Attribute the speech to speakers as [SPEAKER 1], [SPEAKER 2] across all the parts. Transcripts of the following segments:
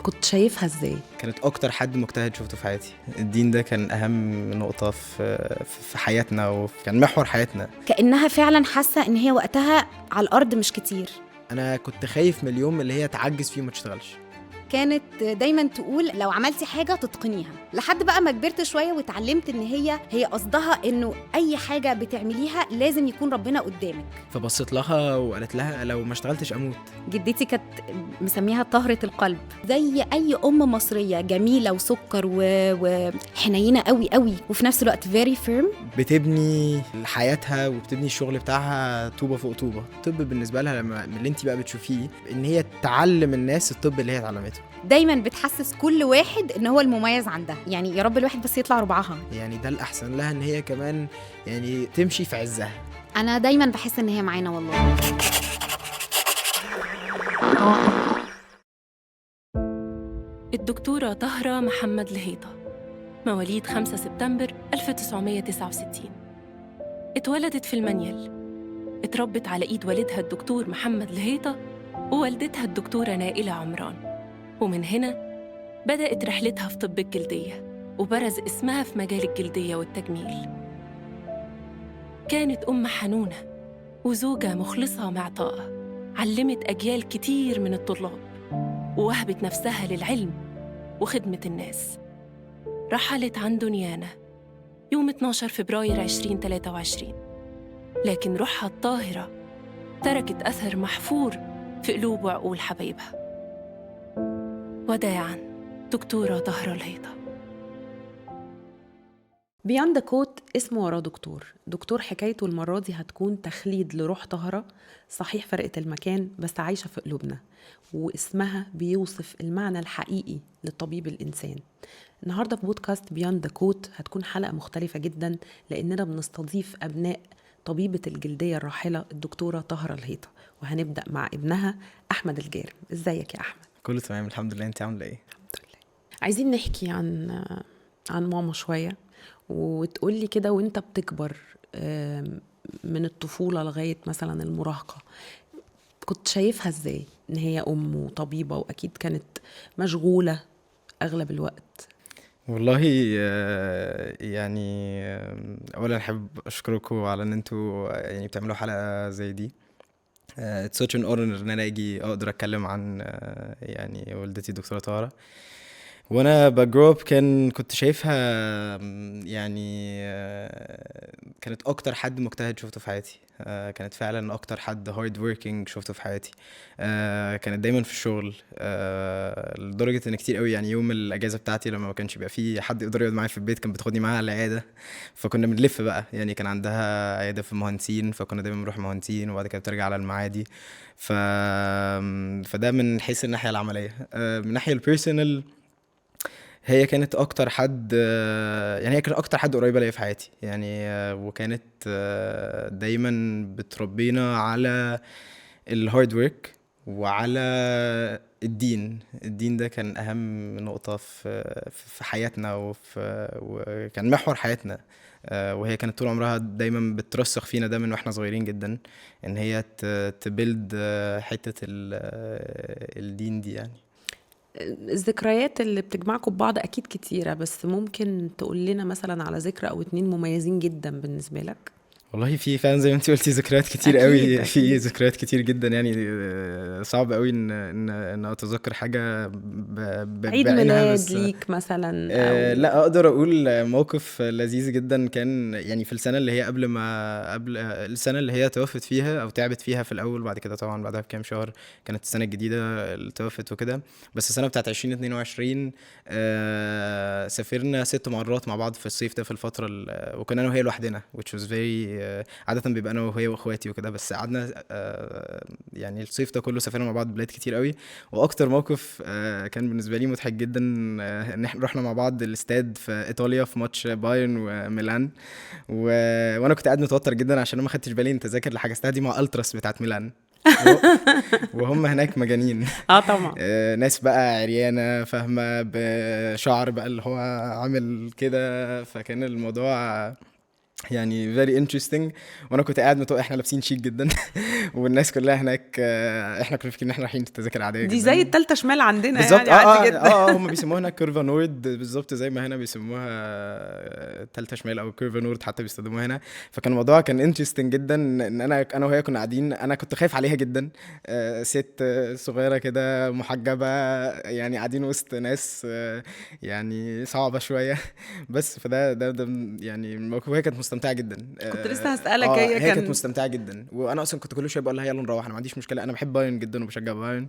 [SPEAKER 1] كنت شايفها ازاي؟
[SPEAKER 2] كانت اكتر حد مجتهد شفته في حياتي. الدين ده كان اهم نقطة في حياتنا، وكان محور حياتنا.
[SPEAKER 3] كأنها فعلا حاسة ان هي وقتها على الارض مش كتير.
[SPEAKER 2] انا كنت خايف من اليوم اللي هي تعجز فيه وما تشتغلش.
[SPEAKER 3] كانت دايما تقول لو عملتي حاجة تتقنيها، لحد بقى ما كبرت شوية واتعلمت ان هي قصدها انه اي حاجة بتعمليها لازم يكون ربنا قدامك.
[SPEAKER 2] فبصت لها وقالت لها لو ما اشتغلتش اموت.
[SPEAKER 3] جدتي كانت مسميها طهرة القلب، زي اي ام مصرية جميلة وسكر وحنينة قوي قوي، وفي نفس الوقت very firm.
[SPEAKER 2] بتبني حياتها وبتبني الشغل بتاعها طوبة فوق طوبة. الطب بالنسبة لها لما من اللي انت بقى بتشوفيه ان هي تعلم الناس الطب اللي هي اتعلمته.
[SPEAKER 3] دايما بتحسس كل واحد ان هو المميز عندها، يعني يا رب الواحد بس يطلع ربعها.
[SPEAKER 2] يعني ده الأحسن لها ان هي كمان يعني تمشي في عزها.
[SPEAKER 3] انا دايما بحس ان هي معانا والله.
[SPEAKER 4] الدكتورة طهرة محمد لهيطة، مواليد 5 سبتمبر 1969. اتولدت في المنيل، اتربت على إيد والدها الدكتور محمد لهيطة ووالدتها الدكتورة نائلة عمران، ومن هنا بدأت رحلتها في طب الجلدية وبرز اسمها في مجال الجلدية والتجميل. كانت أم حنونة وزوجة مخلصة معطاءة، علمت أجيال كتير من الطلاب ووهبت نفسها للعلم وخدمة الناس. رحلت عن دنيانا يوم 12 فبراير 2023، لكن روحها الطاهرة تركت أثر محفور في قلوب وعقول حبايبها. وداعاً، دكتورة طهرة لهيطة.
[SPEAKER 1] بياند ذا كوت اسمه وراه دكتور حكايته المرة دي هتكون تخليد لروح طهرة، صحيح فرقة المكان بس عايشة في قلوبنا، واسمها بيوصف المعنى الحقيقي للطبيب الإنسان. النهاردة في بودكاست بياند ذا كوت هتكون حلقة مختلفة جدا، لأننا بنستضيف أبناء طبيبة الجلدية الراحلة الدكتورة طهرة لهيطة، وهنبدأ مع ابنها أحمد الجارم. ازيك يا أحمد؟
[SPEAKER 2] كله تمام الحمد لله، انت عامله ايه؟
[SPEAKER 1] الحمد لله. عايزين نحكي عن ماما شوية، وتقولي كده وانت بتكبر من الطفولة لغاية مثلا المراهقة، كنت شايفها ازاي ان هي ام وطبيبة، واكيد كانت مشغولة اغلب الوقت؟
[SPEAKER 2] والله يعني اولا احب اشكركم على ان انتوا يعني بتعملوا حلقه زي دي. it's such an honor ان انا اجي اقدر اتكلم عن يعني والدتي الدكتوره طارة. وانا بجروب كنت شايفها يعني كانت اكتر حد مجتهد شفته في حياتي. كانت فعلا اكتر حد هارد وركينج شفته في حياتي. كانت دايما في الشغل لدرجه ان كتير قوي يعني يوم الاجازه بتاعتي لما ما كانش بيبقى في حد يقدر يقعد معايا في البيت كانت بتاخدني معاها على العياده. فكنا بنلف بقى، يعني كان عندها عياده في المهندسين، فكنا دايما بنروح المهندسين وبعد كده بترجع على المعادي. فده من حيث الناحيه العمليه. من ناحيه البيرسونال هي كانت اكتر حد، يعني هي كانت اكتر حد قريبه ليا في حياتي يعني. وكانت دايما بتربينا على الهارد ورك وعلى الدين ده كان اهم نقطه في حياتنا وكان محور حياتنا. وهي كانت طول عمرها دايما بترسخ فينا ده من واحنا صغيرين جدا، ان هي تبيلد حته الدين دي يعني.
[SPEAKER 1] الذكريات اللي بتجمعكم ببعض اكيد كتيرة، بس ممكن تقول لنا مثلا على ذكرى او اتنين مميزين جدا بالنسبة لك؟
[SPEAKER 2] والله في فعلا زي ما انت قلتي ذكريات كتير
[SPEAKER 1] أكيد
[SPEAKER 2] قوي.
[SPEAKER 1] أكيد.
[SPEAKER 2] في ذكريات كتير جدا يعني. صعب قوي ان اتذكر حاجه
[SPEAKER 1] عيد
[SPEAKER 2] بعينها
[SPEAKER 1] ميلاد
[SPEAKER 2] بس.
[SPEAKER 1] ليك مثلا او
[SPEAKER 2] لا اقدر اقول موقف لذيذ جدا كان يعني في السنه اللي هي قبل السنه اللي هي توفت فيها او تعبت فيها في الاول، بعد كده طبعا بعدها بكام شهر كانت السنه الجديده اللي توفت وكده. بس السنه بتاعت 2022 سافرنا 6 مرات مع بعض في الصيف ده في الفتره وكنا انا وهي لوحدنا which was very عاده بيبقى انا وهي واخواتي وكده، بس قعدنا يعني الصيف ده كله سافرنا مع بعض بلاد كتير قوي. واكتر موقف كان بالنسبه لي مضحك جدا ان احنا رحنا مع بعض الاستاد في ايطاليا في ماتش بايرن وميلان وانا كنت قاعد متوتر جدا عشان ما خدتش بالي ان التذاكر اللي حجزتها دي مع التراس بتاعت ميلان وهم هناك مجانين.
[SPEAKER 1] طبعا
[SPEAKER 2] ناس بقى عريانه فاهمه بشعر بقى اللي هو عامل كده، فكان الموضوع يعني very interesting. وانا كنت قاعد احنا لابسين شيك جدا والناس كلها هناك احنا كنا فاكرين ان احنا رايحين التذاكر عاديه جدا
[SPEAKER 1] دي زي التالتة شمال عندنا
[SPEAKER 2] بالظبط.
[SPEAKER 1] يعني عادي جدا.
[SPEAKER 2] هم بيسموها هنا كيرفا نورد بالظبط زي ما هنا بيسموها تالتة شمال او كيرفا نورد حتى بيستخدموها هنا. فكان الموضوع كان انترستنج جدا ان انا وهي كنا قاعدين. انا كنت خايف عليها جدا، ست صغيره كده محجبه يعني قاعدين وسط ناس يعني صعبه شويه بس ده يعني الموقف. وهي كانت مستمتعه جدا.
[SPEAKER 1] كنت لسه هسألك
[SPEAKER 2] هي كانت
[SPEAKER 1] كان
[SPEAKER 2] مستمتعه جدا. وانا اصلا كنت كل شويه بقول لها يلا نروح، انا ما عنديش مشكله، انا بحب بايرن جدا وبشجع بايرن،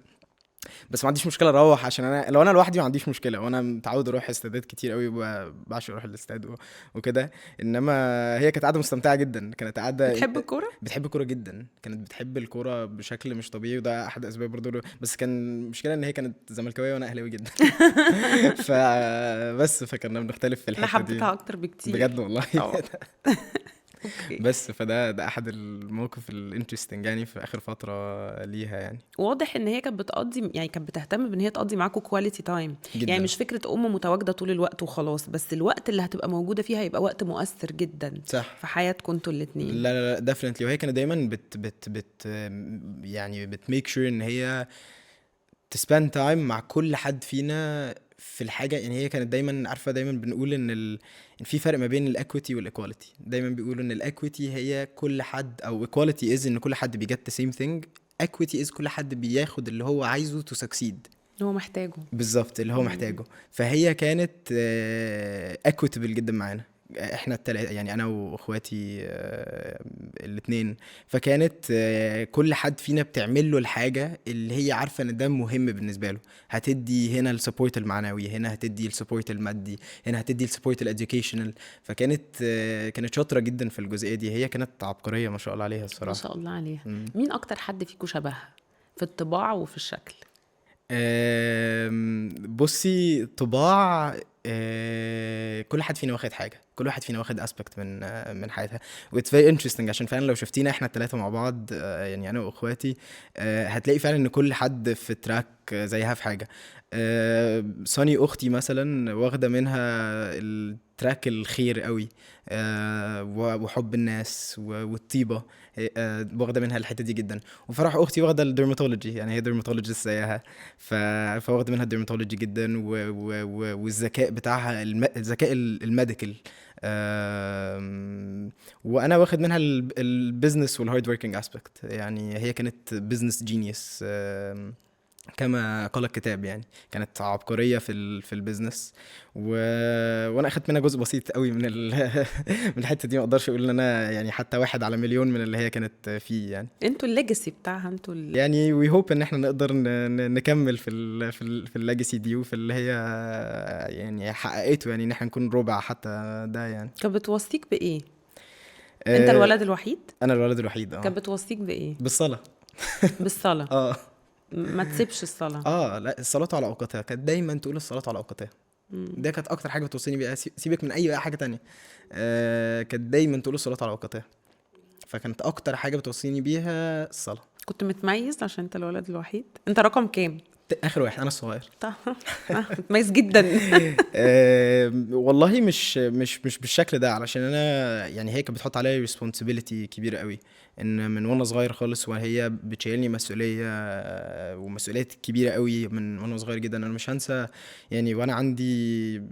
[SPEAKER 2] بس ما عنديش مشكله اروح عشان انا لو انا لوحدي ما عنديش مشكله، وانا متعود اروح استادات كتير قوي وبعشق اروح الاستاد وكده. انما هي كانت قاعده مستمتعه جدا، كانت قاعده
[SPEAKER 1] بتحب الكورة؟
[SPEAKER 2] بتحب الكوره جدا، كانت بتحب الكوره بشكل مش طبيعي، وده احد اسباب برضه. بس كان المشكله ان هي كانت زملكاويه وانا اهلاوي جدا فبس فكنا بنختلف في
[SPEAKER 1] انا
[SPEAKER 2] الحته دي
[SPEAKER 1] حبيتها اكتر بكتير
[SPEAKER 2] بجد والله
[SPEAKER 1] طبعا. اوكي.
[SPEAKER 2] بس ده احد المواقف الانترستنج يعني في اخر فتره ليها يعني.
[SPEAKER 1] واضح ان هي كانت بتقضي، يعني كانت بتهتم بان هي تقضي معاكم كواليتي تايم،
[SPEAKER 2] جدا.
[SPEAKER 1] يعني مش فكره متواجده طول الوقت وخلاص، بس الوقت اللي هتبقى موجوده فيها هيبقى وقت مؤثر جدا
[SPEAKER 2] صح.
[SPEAKER 1] في حياتكم انتوا الاثنين.
[SPEAKER 2] لا ديفينتلي. وهي كانت دايما بت يعني بتميك شور ان هي تسبند تايم مع كل حد فينا في الحاجه. يعني هي كانت دايما عارفه، دايما بنقول ان ان في فرق ما بين الاكويتي والايكواليتي. دايما بيقولوا ان الاكويتي هي كل حد، او ايكواليتي از ان كل حد بيجت the same thing. equity is كل حد بياخد اللي هو عايزه to succeed.
[SPEAKER 1] هو محتاجه
[SPEAKER 2] بالظبط اللي هو محتاجه. فهي كانت equitable جدا معانا احنا التلاتة، يعني انا واخواتي الاتنين. فكانت كل حد فينا بتعمل له الحاجة اللي هي عارفة ان ده مهم بالنسبة له. هتدي هنا السبورت المعنوي، هنا هتدي السبورت المادي، هنا هتدي السبورت الاديوكيشنال. فكانت كانت شاطرة جدا في الجزئية دي. هي كانت عبقرية ما شاء الله عليها الصراحة.
[SPEAKER 1] ما شاء الله عليها. مين اكتر حد فيكم شبهها في الطباع وفي الشكل؟
[SPEAKER 2] بصي طباع كل حد فينا واخد حاجه، كل واحد فينا واخد اسبكت من حياتها. واتس فيري انترستنج عشان فعلا لو شفتينا احنا الثلاثه مع بعض يعني انا واخواتي هتلاقي فعلا ان كل حد في تراك زيها في حاجه. سوني اختي مثلا واخده منها التراك الخير قوي وحب الناس والطيبه، واخده منها الحته دي جدا. وفرح اختي واخده الديرماتولوجي، يعني هي ديرماتولوجيست زيها، فواخده منها الديرماتولوجي جدا والذكاء بتاعها الذكاء الميديكال. وانا واخد منها البيزنس والهارد وركينج اسبكت. يعني هي كانت بيزنس جينيوس كما قال الكتاب، يعني كانت عبقرية في البيزنس. وانا اخدت منها جزء بسيط قوي من من الحتة دي. ما اقدرش اقول ان انا يعني حتى 1 على مليون من اللي هي كانت فيه. يعني
[SPEAKER 1] انتوا الليجاسي بتاعها، انتوا
[SPEAKER 2] يعني وي هوب ان احنا نقدر نكمل في الليجاسي دي، وفي اللي هي يعني حققته، يعني ان احنا نكون ربع حتى ده. يعني
[SPEAKER 1] كانت بتوصيك بايه؟ انت الولد الوحيد؟
[SPEAKER 2] انا الولد الوحيد.
[SPEAKER 1] كانت بتوصيك بايه؟
[SPEAKER 2] بالصلاة.
[SPEAKER 1] بالصلاة. ما تسيبش الصلاة.
[SPEAKER 2] لا الصلاة على اوقاتها. كانت دايما تقول الصلاة على اوقاتها. ده كانت اكتر حاجة بتوصيني بيها. سيبك من اي حاجة تانية. كانت دايما تقول الصلاة على اوقاتها. فكانت اكتر حاجة بتوصيني بيها الصلاة.
[SPEAKER 1] كنت متميز عشان انت الولد الوحيد؟ انت رقم كام؟
[SPEAKER 2] اخر واحد، انا الصغير.
[SPEAKER 1] متميز جدا.
[SPEAKER 2] والله مش بالشكل ده، علشان انا يعني هي كانت بتحط عليا responsibility كبيرة قوي، ان من وانا صغير خالص وهي بتشيلني مسؤولية ومسؤوليات كبيرة قوي من وانا صغير جدا. انا مش هنسى يعني وانا عندي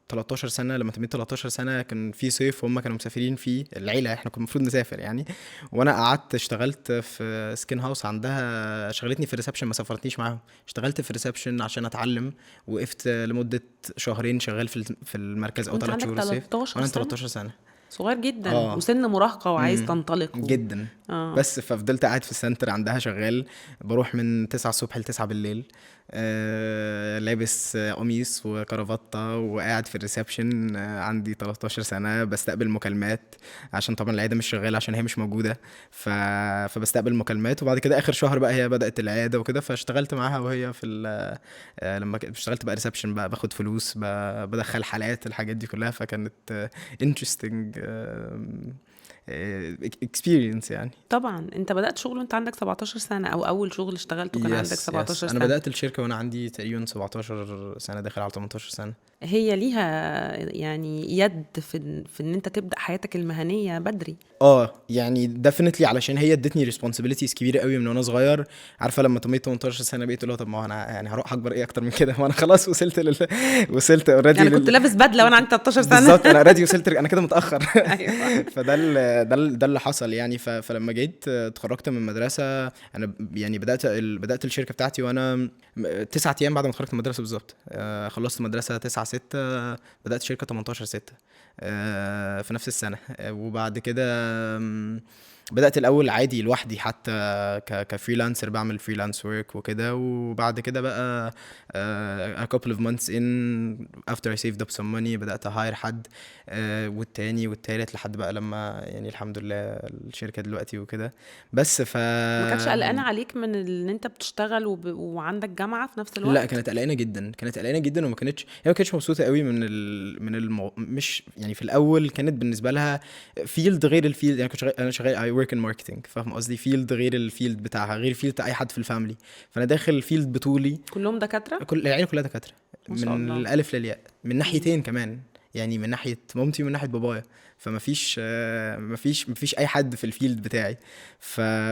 [SPEAKER 2] 13 سنة، لما تميت 13 سنة كان في صيف هم كانوا مسافرين فيه العيلة، احنا كنا المفروض نسافر يعني. وانا قعدت اشتغلت في سكين هاوس عندها، شغلتني في الريسبشن، ما سافرتنيش معاهم. اشتغلت في الريسبشن عشان اتعلم. وقفت لمدة شهرين شغال في المركز او 3 شهور الصيف. وانا 13 سنة
[SPEAKER 1] صغير جدا. وسن مراهقة وعايز تنطلق
[SPEAKER 2] جدا. بس ففضلت قاعد في السنتر عندها شغال، بروح من 9 الصبح ل 9 بالليل، لابس قميص وكرافتة وقاعد في الريسبشن. عندي 13 سنة بستقبل مكالمات، عشان طبعا العيادة مش شغالة عشان هي مش موجودة. فبستقبل مكالمات. وبعد كده آخر شهر بقى هي بدأت العيادة وكده، فاشتغلت معاها وهي في لما اشتغلت بقى ريسبشن بقى باخد فلوس، بدخل حالات، الحاجات دي كلها. فكانت interesting experience يعني.
[SPEAKER 1] طبعا انت بدأت شغل وانت عندك 17 سنة، او اول شغل اشتغلته كان عندك 17
[SPEAKER 2] انا
[SPEAKER 1] سنة.
[SPEAKER 2] بدأت الشركة وانا عندي تقريبا 17 سنة داخل على 18 سنة.
[SPEAKER 1] هي ليها يعني يد في ان انت تبدأ حياتك المهنية بدري.
[SPEAKER 2] يعني definitely علشان هي ادتني responsibilities كبيرة قوي من وانا صغير. عارفة لما تميت 18 سنة بقيت له طب ما هو انا يعني هروح اكبر ايه اكتر من كده، وانا خلاص وصلت already
[SPEAKER 1] يعني كنت لابس بدلة وانا عندي 13 سنة.
[SPEAKER 2] بالظبط انا already وصلت، انا كده متأخر.
[SPEAKER 1] ايوه.
[SPEAKER 2] فده ده اللي حصل يعني. فلما جيت اتخرجت من المدرسة انا يعني بدأت الشركة بتاعتي وانا 9 ايام بعد ما اتخرجت من المدرسة بالظبط. خلصت المدرسة 9/6، بدأت شركة 18/6 في نفس السنة. وبعد كده بدأت الأول عادي لوحدي حتى كفريلانسر، بعمل فريلانس ورك وكده. وبعد كده بقى a couple of months in after I saved up some money بدأت هاير حد والتاني والتالت لحد بقى لما يعني الحمد لله الشركة دلوقتي وكده. بس
[SPEAKER 1] ما كانتش قلقانة عليك من ان انت بتشتغل وعندك جامعة في نفس الوقت؟
[SPEAKER 2] لا كانت قلقانة جدا وما كانتش مبسوطة قوي مش يعني في الأول كانت بالنسبة لها فيلد غير الفيلد. يعني أنا شغال I work in marketing، فاهم قصدي؟ فيلد غير الفيلد بتاعها، غير فيلد أي حد في الفاميلي. فأنا داخل فيلد بطولي،
[SPEAKER 1] كلهم دكاترة؟
[SPEAKER 2] كل العيلة كلها دكاترة
[SPEAKER 1] ما شاء
[SPEAKER 2] من
[SPEAKER 1] الله.
[SPEAKER 2] الألف للياء، من ناحيتين كمان، يعني من ناحية مامتي ومن ناحية بابايا. فما فيش اي حد في الفيلد بتاعي.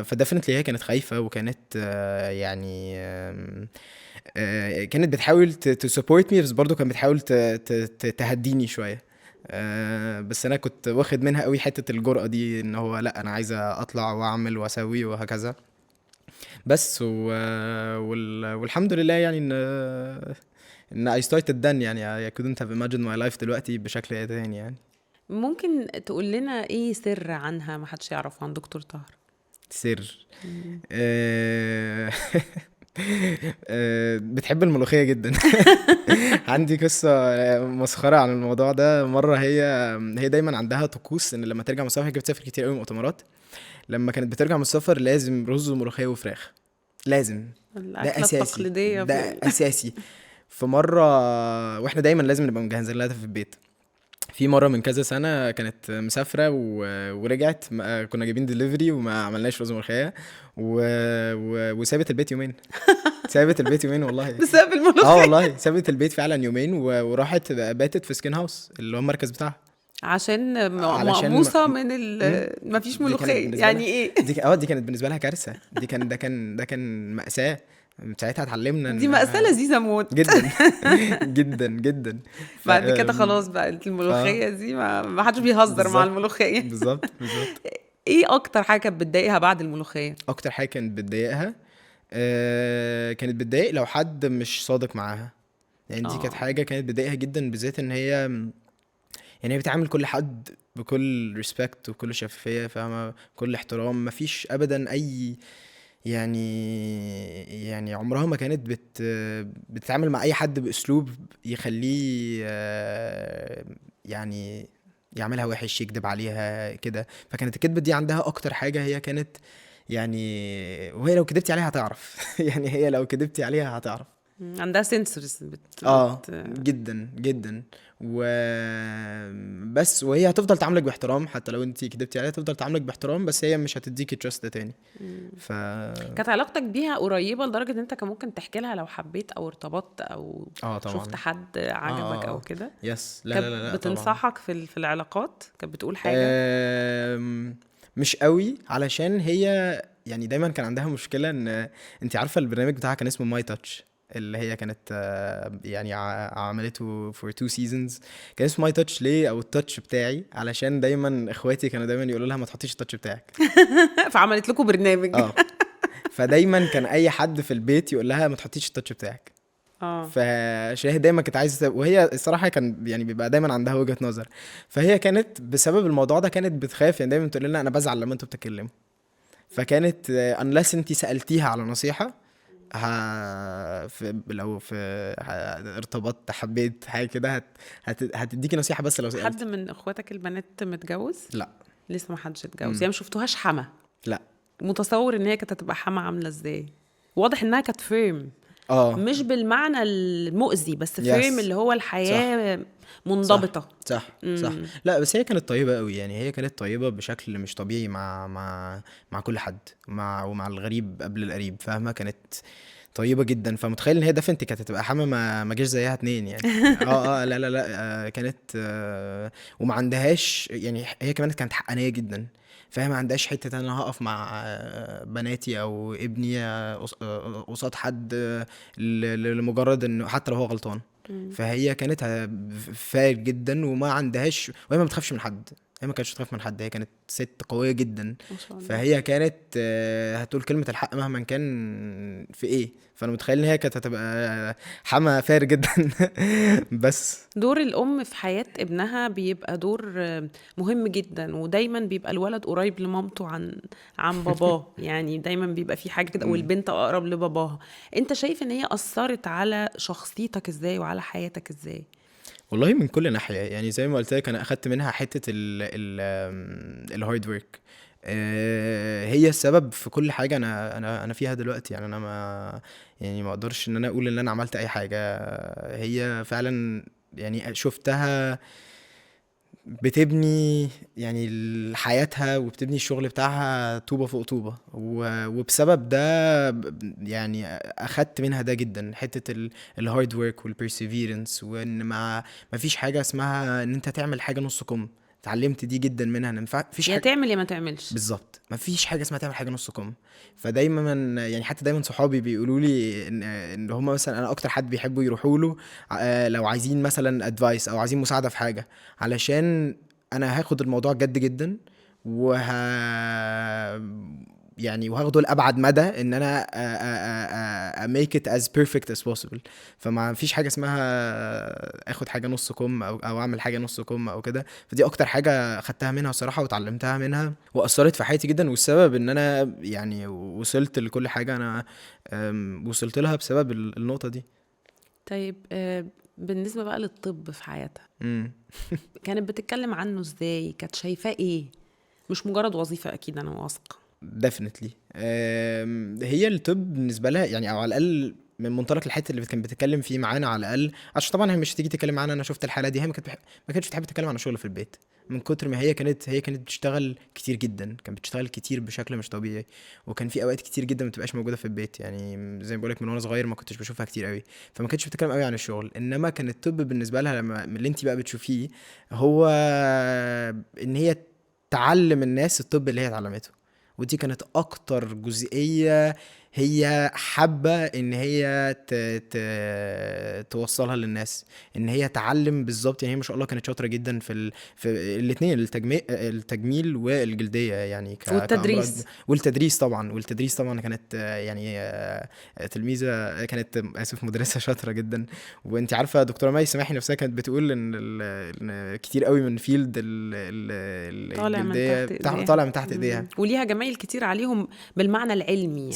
[SPEAKER 2] فدفنتلي هي كانت خايفة وكانت يعني كانت بتحاول تسبورت مي، بس برضو كانت بتحاول تهديني شوية. بس انا كنت واخد منها قوي حتة الجرأة دي، ان هو لا انا عايزة اطلع واعمل واسوي وهكذا. بس والحمد لله يعني ان I started then. يعني I couldn't have imagined my life دلوقتي بشكل تاني يعني.
[SPEAKER 1] ممكن تقول لنا ايه سر عنها ما حدش يعرفه عن دكتور طاهر؟
[SPEAKER 2] سر بتحب الملوخية جدا. عندي قصة مسخرة عن الموضوع ده. مرة هي دايما عندها طقوس ان لما ترجع من السفر، هي كانت بتسافر كتير قوي مؤتمرات، لما كانت بترجع من السفر لازم رز وملوخية وفراخ، لازم. ده
[SPEAKER 1] الأكلة
[SPEAKER 2] اساسي،
[SPEAKER 1] التقليدية
[SPEAKER 2] ده اساسي. في مرة واحنا دايما لازم نبقى مجهزين لها في البيت. في مرة من كذا سنة كانت مسافرة ورجعت، كنا جايبين دليفري وما عملناش رز وملوخية وسابت البيت يومين. سابت البيت يومين والله.
[SPEAKER 1] بسبب الملوخية؟
[SPEAKER 2] والله سابت البيت فعلا يومين وراحت باتت في سكين هاوس اللي هو المركز بتاعها،
[SPEAKER 1] عشان
[SPEAKER 2] علشان
[SPEAKER 1] مقموصة من مفيش
[SPEAKER 2] دي كانت
[SPEAKER 1] ملوخية.
[SPEAKER 2] بالنسبة
[SPEAKER 1] يعني
[SPEAKER 2] لها
[SPEAKER 1] ايه؟
[SPEAKER 2] دي كانت بالنسبة لها كارثة. ده كان مأساة. من ساعتها اتعلمنا
[SPEAKER 1] دي مأساة لذيذة موت.
[SPEAKER 2] جدا جدا جدا.
[SPEAKER 1] بعد كده خلاص بقى الملوخية دي ما حدش بيهزر مع
[SPEAKER 2] بالظبط.
[SPEAKER 1] الملوخية.
[SPEAKER 2] بالظبط.
[SPEAKER 1] ايه اكتر حاجة كانت بتضايقها بعد الملوخية؟
[SPEAKER 2] اكتر حاجه كانت بتضايقها كانت بتضايق لو حد مش صادق معاها. يعني دي كانت حاجه كانت بتضايقها جدا، بالذات ان هي يعني هي بتعامل كل حد بكل ريسبكت وكل شفافيه، فاهمه؟ كل احترام، مفيش ابدا اي يعني عمرها ما كانت بتتعامل مع اي حد باسلوب يخليه يعني يعملها وحش، يكذب عليها كده. فكانت الكذبه دي عندها اكتر حاجه. هي كانت يعني وهي لو كدبتي عليها هتعرف. يعني هي لو كدبتي عليها هتعرف.
[SPEAKER 1] عندها سنسورز
[SPEAKER 2] جدا جدا. بس وهي هتفضل تعاملك باحترام حتى لو انتي كدبتي عليها، تفضل تعاملك باحترام، بس هي مش هتديكي تراست تاني.
[SPEAKER 1] كانت علاقتك بيها قريبة لدرجة ان انت كان ممكن تحكي لها لو حبيت او ارتبطت او
[SPEAKER 2] طبعا.
[SPEAKER 1] شفت حد عجبك او كده؟
[SPEAKER 2] يس. لا
[SPEAKER 1] بتنصحك في العلاقات؟ كانت بتقول حاجة؟
[SPEAKER 2] مش قوي، علشان هي يعني دايما كان عندها مشكلة ان انتي عارفة البرنامج بتاعها كان اسمه ماي تاتش، اللي هي كانت يعني عملته for 2 seasons. كان اسمه ماي تاتش ليه، او التاتش بتاعي، علشان دايما اخواتي كانوا دايما يقولوا لها ما تحطيش التاتش بتاعك.
[SPEAKER 1] فعملت لكم برنامج.
[SPEAKER 2] فدايما كان اي حد في البيت يقول لها ما تحطيش التاتش بتاعك. فشاهد دايما كانت عايزه، وهي الصراحه كان يعني بيبقى دايما عندها وجهه نظر. فهي كانت بسبب الموضوع ده كانت بتخاف، يعني دايما تقول لنا انا بزعل لما انتوا بتتكلموا. فكانت unless انتي سالتيها على نصيحه، لو في ارتبطت حبيت حاجه كده هتديكي نصيحه. بس لو سألت
[SPEAKER 1] حد من اخواتك البنات متجوز؟
[SPEAKER 2] لا
[SPEAKER 1] لسه ما حدش اتجوز. يعني ما شفتوهاش حما؟
[SPEAKER 2] لا.
[SPEAKER 1] متصور ان هي كانت هتبقى حما عامله ازاي؟ واضح انها كانت فيرم. مش بالمعنى المؤذي، بس فريم اللي هو الحياة منضبطة.
[SPEAKER 2] صح. لا بس هي كانت طيبة قوي، يعني هي كانت طيبة بشكل مش طبيعي مع كل حد، ومع الغريب قبل القريب، فاهمة؟ كانت طيبة جدا. فمتخيل ان هي دفنتي كانت هتبقى حما ما جاش زيها اتنين يعني. لا لا لا، كانت وما عندهاش يعني، هي كمان كانت حقانية جدا، فاهم؟ ما عندهاش حته انا هقف مع بناتي او ابني قصاد حد لمجرد انه حتى لو هو غلطان. فهي كانت فاير جدا، وما عندهاش، وهي ما بتخافش من حد، هي ما كانتش تخاف من حد، هي كانت ست قويه جدا. فهي كانت هتقول كلمه الحق مهما كان في ايه. فانا متخيل ان هي كانت هتبقى حما فاير جدا. بس
[SPEAKER 1] دور الام في حياه ابنها بيبقى دور مهم جدا، ودايما بيبقى الولد قريب لمامته عن باباه. يعني دايما بيبقى في حاجه كده، والبنت اقرب لباباها. انت شايف ان هي اثرت على شخصيتك ازاي وعلى حياتك ازاي؟
[SPEAKER 2] والله من كل ناحيه، يعني زي ما قلت لك انا اخدت منها حته الهارد ورك. هي السبب في كل حاجه انا فيها دلوقتي. يعني انا ما اقدرش ان انا اقول ان انا عملت اي حاجه. هي فعلا يعني شفتها بتبني يعني حياتها، وبتبني الشغل بتاعها طوبة فوق طوبة، وبسبب ده يعني اخدت منها ده جدا، حتة الهارد ورك والبرسيفيرنس، وان ما فيش حاجة اسمها ان انت تعمل حاجة نص كم. اتعلمت دي جدا منها، ان مفيش
[SPEAKER 1] يا
[SPEAKER 2] حاجة
[SPEAKER 1] تعمل يا ما تعملش.
[SPEAKER 2] بالظبط، مفيش حاجه اسمها تعمل حاجه نص كم. فدايما يعني حتى دايما صحابي بيقولوا لي ان هم مثلا انا اكتر حد بيحبوا يروحوا له لو عايزين مثلا ادفايس او عايزين مساعده في حاجه، علشان انا هاخد الموضوع جد جدا، يعني وهاخده لأبعد مدى، ان انا make it as perfect as possible. فما فيش حاجه اسمها اخد حاجه نص كم او اعمل حاجه نص كم او كده. فدي اكتر حاجه خدتها منها الصراحه، وتعلمتها منها، واثرت في حياتي جدا، والسبب ان انا يعني وصلت لكل حاجه انا وصلت لها بسبب النقطه دي.
[SPEAKER 1] طيب بالنسبه بقى للطب في حياتها، كانت بتتكلم عنه ازاي؟ كانت شايفاه ايه؟ مش مجرد وظيفه اكيد، انا واثقه.
[SPEAKER 2] definitely. هي الطب بالنسبه لها يعني، او على الاقل من منطلق الحته اللي كانت بتتكلم فيه معانا على الاقل، عشان طبعا هي مش تيجي تتكلم معانا انا شفت الحاله دي، هي ما كانتش بتحب تتكلم عن الشغل في البيت، من كتر ما هي كانت بتشتغل كتير جدا، كانت بتشتغل كتير بشكل مش طبيعي، وكان في اوقات كتير جدا ما بتبقاش موجوده في البيت. يعني زي ما بقول لك من وانا صغير ما كنتش بشوفها كتير قوي، فما كانتش بتتكلم قوي عن الشغل. انما كان الطب بالنسبه لها لما من اللي انت بقى بتشوفيه هو ان هي تعلم الناس الطب اللي هي اتعلمته. ودي كانت اكتر جزئية هي حابة ان هي توصلها للناس، ان هي تعلم بالظبط. يعني هي ما شاء الله كانت شاطرة جدا في الاثنين، التجميل والجلدية يعني
[SPEAKER 1] والتدريس.
[SPEAKER 2] والتدريس طبعا كانت يعني تلميذة، كانت اسف مدرسة شاطرة جدا. وانت عارفة دكتورة مي سماحي نفسها كانت بتقول ان كتير قوي من فيلد الجلدية طالع من تحت ايديها،
[SPEAKER 1] وليها جمايل كتير عليهم بالمعنى العلمي يعني.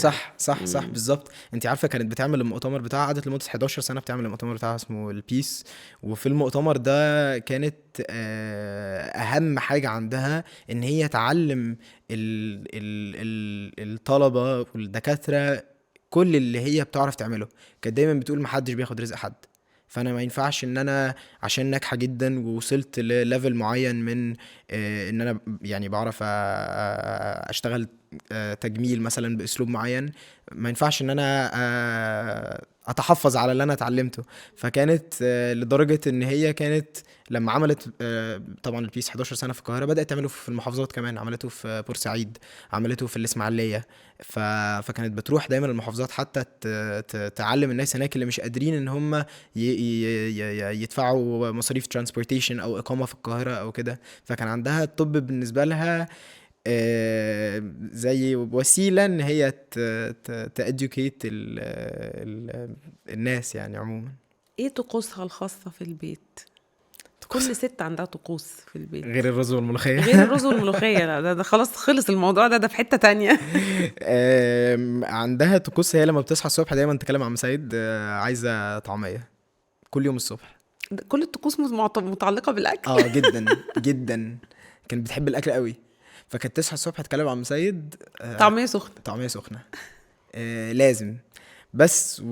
[SPEAKER 2] صح بالظبط. انت عارفه كانت بتعمل المؤتمر بتاعها، قعدت لمده 11 سنه بتعمل المؤتمر بتاعها اسمه البيس. وفي المؤتمر ده كانت اهم حاجه عندها ان هي تعلم الطلبه والدكاتره كل اللي هي بتعرف تعمله. كانت دايما بتقول محدش بياخد رزق حد، فانا ما ينفعش ان انا عشان ناجحه جدا ووصلت لليفل معين من ان انا يعني بعرف اشتغل تجميل مثلا باسلوب معين، ما ينفعش ان انا اتحفظ على اللي انا اتعلمته. فكانت لدرجه ان هي كانت لما عملت طبعا البيس 11 سنه في القاهره، بدات تعمله في المحافظات كمان، عملته في بورسعيد، عملته في الاسماعيليه. فكانت بتروح دايما المحافظات حتى تعلم الناس هناك اللي مش قادرين ان هم يدفعوا مصاريف ترانسبورتيشن او اقامه في القاهره او كده. فكان عندها الطب بالنسبه لها زي وسيله ان هي تأديوكيت الناس يعني عموما.
[SPEAKER 1] ايه طقوسها الخاصه في البيت؟ كل ست عندها طقوس في البيت
[SPEAKER 2] غير الرز والملوخيه.
[SPEAKER 1] غير الرز والملوخيه. ده خلاص خلص الموضوع ده في حته تانية.
[SPEAKER 2] عندها طقوس. هي لما بتصحى الصبح دايما تتكلم عن سيد عايزه طعميه كل يوم الصبح.
[SPEAKER 1] كل الطقوس متعلقه بالاكل.
[SPEAKER 2] جدا جدا. كانت بتحب الاكل قوي، فكانت تصحى الصبح تتكلم عن سيد
[SPEAKER 1] طعميه سخنه
[SPEAKER 2] لازم. بس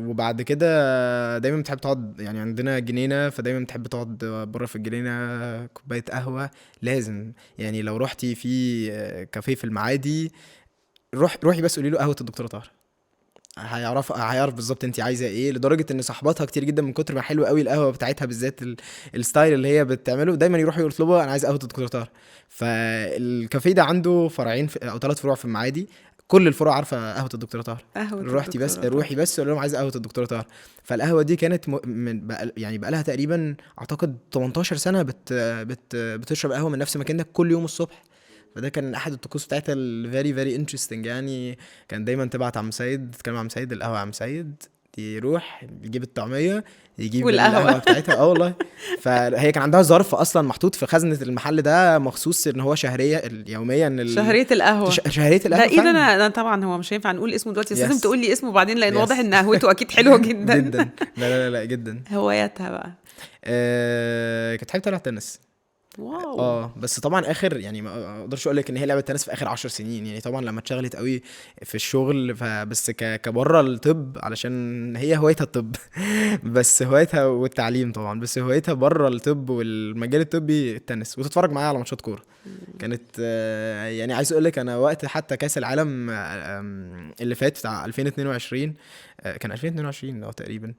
[SPEAKER 2] وبعد كده دايما بتحب تقعد، يعني عندنا جنينة، فدايما بتحب تقعد بره في الجنينة كوباية قهوة لازم. يعني لو رحتي في كافيه في المعادي، روحي بس قولي له قهوة الدكتورة طاهرة، هيعرف بالظبط انت عايزه ايه. لدرجه ان صاحباتها كتير جدا من كتر ما حلوه قوي القهوه بتاعتها، بالذات الستايل اللي هي بتعمله، دايما يروحوا يطلبوا انا عايز قهوه الدكتور طاهر. فالكافيه ده عنده فرعين او 3 فروع في المعادي، كل الفروع عارفه قهوه الدكتور طاهر. روحي بس قول لهم عايز قهوه الدكتور طاهر. فالقهوه دي كانت يعني بقى لها تقريبا اعتقد 18 سنه بتشرب قهوه من نفس المكان ده كل يوم الصبح. فده كان احد الطقوس بتاعتها الفيري فيري انترستنج. يعني كان دايما تبعت عم سيد، تتكلم عم سيد القهوه، عم سيد يروح يجيب الطعميه، يجيب القهوه بتاعتها. والله فهي كان عندها ظرف اصلا محطوط في خزنه المحل ده مخصوص ان هو شهريه يوميا
[SPEAKER 1] شهريه القهوه.
[SPEAKER 2] شهريه القهوه.
[SPEAKER 1] لا ايه ده، انا طبعا هو مش هينفع نقول اسمه دلوقتي، بس لازم تقول لي اسمه بعدين، لان واضح ان قهوته اكيد حلوه جدا.
[SPEAKER 2] جدا. لا جدا.
[SPEAKER 1] هواياتها بقى
[SPEAKER 2] كانت حابه تلعب تنس.
[SPEAKER 1] واو.
[SPEAKER 2] بس طبعا اخر، يعني ما اقدرش اقول لك ان هي لعبه تنس في اخر 10 سنين، يعني طبعا لما اتشغلت قوي في الشغل، فبس كبره الطب، علشان هي هوايتها الطب بس هوايتها والتعليم طبعا، بس هوايتها بره الطب والمجال الطبي التنس، وتتفرج معايا على ماتشات كوره. كانت يعني عايز اقول لك انا وقت حتى كاس العالم اللي فات بتاع 2022 كان 2022 تقريبا،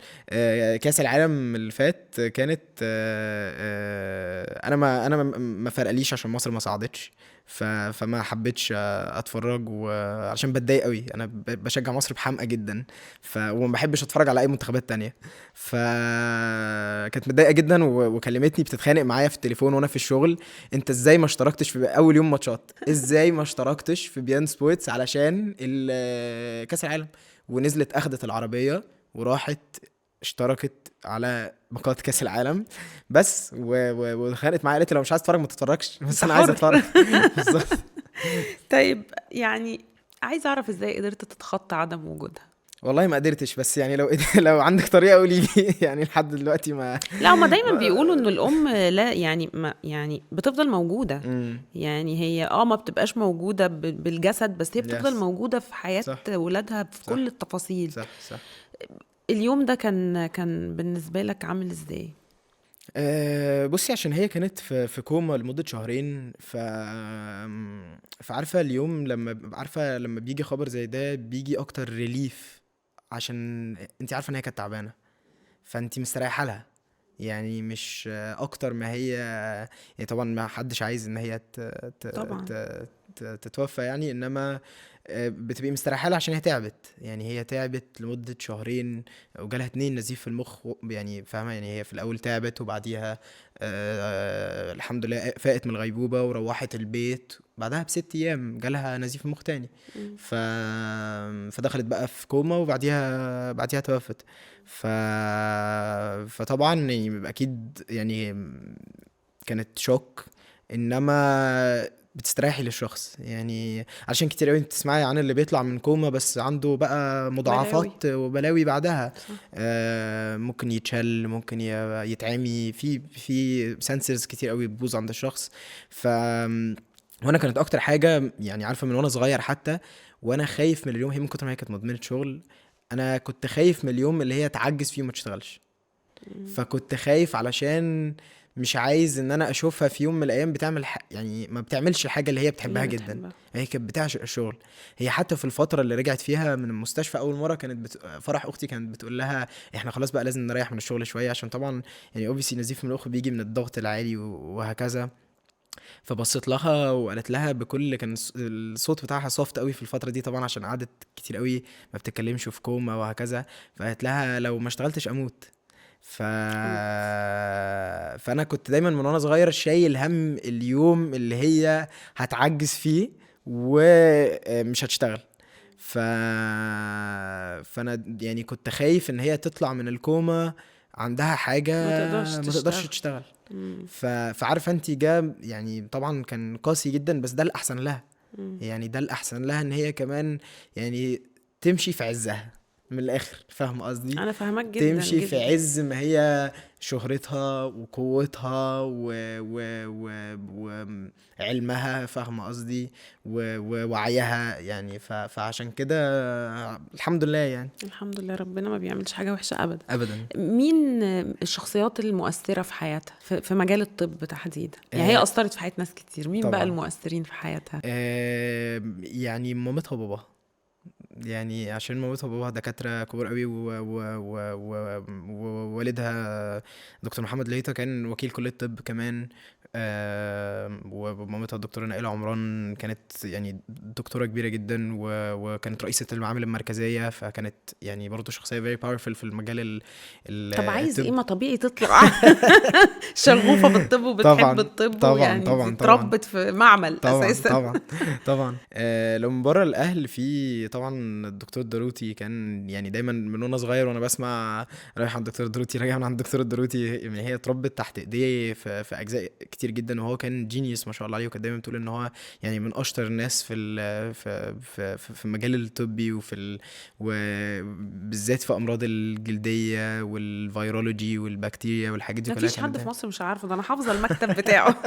[SPEAKER 2] كاس العالم اللي فات كانت انا ما فرقليش عشان مصر ما صعدتش، فما حبيتش اتفرج، وعشان بتضايق قوي، انا بشجع مصر بحمقى جدا، وما بحبش اتفرج على اي منتخبات تانية. فكانت متضايقه جدا وكلمتني بتتخانق معايا في التليفون وانا في الشغل، انت ازاي ما اشتركتش في اول يوم ماتشات، ازاي ما اشتركتش في بيان سبورتس علشان كاس العالم؟ ونزلت اخدت العربيه وراحت اشتركت على بقاة كاس العالم بس، وخانقت معايا، قالت لي لو مش عايز تتفرج ما تتفرجش، بس انا عايز اتفرج. بالظبط.
[SPEAKER 1] طيب يعني عايز اعرف ازاي قدرت تتخطى عدم وجودها؟
[SPEAKER 2] والله ما قدرتش، بس يعني لو عندك طريقه قولي لي يعني لحد دلوقتي ما.
[SPEAKER 1] لا هما دايما بيقولوا انه الام لا يعني ما يعني بتفضل موجوده. يعني هي ما بتبقاش موجوده بالجسد، بس هي بتفضل موجوده في حياه ولادها في كل التفاصيل.
[SPEAKER 2] صح.
[SPEAKER 1] اليوم ده كان بالنسبه لك عامل ازاي؟
[SPEAKER 2] بصي، عشان هي كانت في كوما لمدة شهرين، فعارفة اليوم لما بيجي خبر زي ده بيجي اكتر ريليف، عشان انت عارفة ان هي كانت تعبانة، فانت مستريحة لها، يعني مش اكتر ما هي. يعني طبعا ما حدش عايز ان هي تتوفى يعني، انما بتبقي مستريحه لها عشان هي تعبت. يعني هي تعبت لمده شهرين وجالها 2 نزيف في المخ، يعني فاهمه، يعني هي في الاول تعبت وبعديها الحمد لله فاقت من الغيبوبه وروحت البيت، بعدها ب6 ايام جالها نزيف في المخ تاني. فدخلت بقى في كوما وبعديها توفت. فطبعا يعني اكيد يعني كانت شوك، انما بتستريحي للشخص، يعني عشان كتير قوي انت تسمعي عن اللي بيطلع من كوما بس عنده بقى مضاعفات وبلاوي بعدها. ممكن يتشل، ممكن يتعمي في سنسرز كتير قوي بتبوظ عند الشخص. وانا كانت اكتر حاجه يعني عارفه من وانا صغير حتى وانا خايف من اليوم، هي من كتر ما هي كانت مدمنه شغل، انا كنت خايف من اليوم اللي هي تعجز فيه وما تشتغلش. فكنت خايف علشان مش عايز ان انا اشوفها في يوم من الايام بتعمل يعني ما بتعملش الحاجه اللي هي بتحبها جدا. هي كانت بتعشق الشغل. هي حتى في الفتره اللي رجعت فيها من المستشفى اول مره كانت فرح اختي كانت بتقول لها احنا خلاص بقى لازم نريح من الشغل شويه، عشان طبعا يعني اوبسي نزيف من المخ بيجي من الضغط العالي وهكذا. فبصت لها وقالت لها بكل، كان الصوت بتاعها صوفت قوي في الفتره دي طبعا عشان قعدت كتير قوي ما بتتكلمش في كوما وهكذا، فقالت لها لو ما اشتغلتش اموت. فانا كنت دايما من وانا صغير شايل هم اليوم اللي هي هتعجز فيه ومش هتشتغل. فانا يعني كنت خايف ان هي تطلع من الكوما عندها حاجه ما تقدرش تشتغل. فعارفه انت يعني طبعا كان قاسي جدا، بس ده الاحسن لها. يعني ده الاحسن لها ان هي كمان يعني تمشي في عزها، من الاخر، فاهم قصدي؟
[SPEAKER 1] انا فاهمك جدا
[SPEAKER 2] تمشي
[SPEAKER 1] جدا.
[SPEAKER 2] في عز ما هي شهرتها وقوتها وعلمها، فاهمة قصدي؟ ووعيها يعني. فعشان كده الحمد لله يعني.
[SPEAKER 1] الحمد لله، ربنا ما بيعملش حاجة وحشة ابدا.
[SPEAKER 2] ابدا.
[SPEAKER 1] مين الشخصيات المؤثرة في حياتها في مجال الطب تحديدا؟ يعني هي أثرت في حياة ناس كتير، مين
[SPEAKER 2] طبعاً.
[SPEAKER 1] بقى المؤثرين في حياتها؟
[SPEAKER 2] يعني مامتها وباباها، يعني عشان مامتها وباباها دكاترة كبار قوي، ووالدها دكتور محمد لهيطة كان وكيل كلية طب كمان. ومامتها الدكتورة نائلة عمران كانت يعني دكتورة كبيرة جدا، وكانت رئيسة المعامل المركزية، فكانت يعني برضو شخصية very powerful في المجال
[SPEAKER 1] طب عايز
[SPEAKER 2] الطب.
[SPEAKER 1] ايه؟ ما طبيعي تطلع شغوفة بالطب وبتحب
[SPEAKER 2] طبعاً،
[SPEAKER 1] الطب،
[SPEAKER 2] طبعاً،
[SPEAKER 1] يعني
[SPEAKER 2] طبعاً،
[SPEAKER 1] دي
[SPEAKER 2] طبعاً.
[SPEAKER 1] اتربت في معمل
[SPEAKER 2] طبعا
[SPEAKER 1] اساسا.
[SPEAKER 2] طبعا طبعا. لو من بره الاهل، في طبعا الدكتور داروتي، كان يعني دايما من وانا صغير وانا بسمع رايح عند الدكتور داروتي، راجع من عند الدكتور داروتي، يعني هي اتربت تحت ايديه في اجزاء كتير جدا، وهو كان جينيوس ما شاء الله عليه، وكانت دايما بتقول ان هو يعني من اشطر الناس في المجال الطبي، وبالذات في امراض الجلديه والفيرولوجي والبكتيريا والحاجات دي كلها.
[SPEAKER 1] مفيش حد في مصر مش عارفه ده، انا حافظة المكتب بتاعه.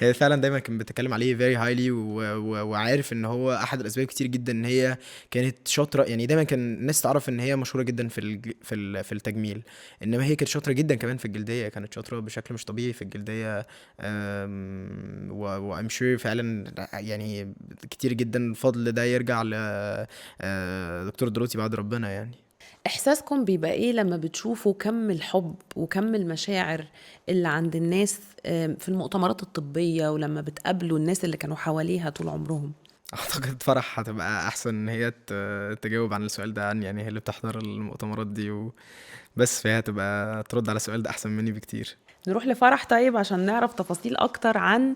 [SPEAKER 2] هي فعلا دايما كان بتتكلم عليه very highly، وعارف ان هو احد الاسباب كتير جدا ان هي كانت شاطره. يعني دايما كان الناس تعرف ان هي مشهوره جدا في التجميل، انما هي كانت شاطره جدا كمان في الجلديه، كانت شاطره بشكل مش طبيعي في الجلديه. وام شور فعلا يعني كتير جدا الفضل ده يرجع لدكتور دروتي بعد ربنا يعني.
[SPEAKER 1] احساسكم بيبقى ايه لما بتشوفوا كم الحب وكم المشاعر اللي عند الناس في المؤتمرات الطبية، ولما بتقابلوا الناس اللي كانوا حواليها طول عمرهم؟
[SPEAKER 2] اعتقد فرح هتبقى احسن ان هي تجاوب عن السؤال ده، عن يعني هي اللي بتحضر المؤتمرات دي بس، فهي هتبقى ترد على السؤال ده احسن مني بكتير.
[SPEAKER 1] نروح لفرح طيب عشان نعرف تفاصيل اكتر عن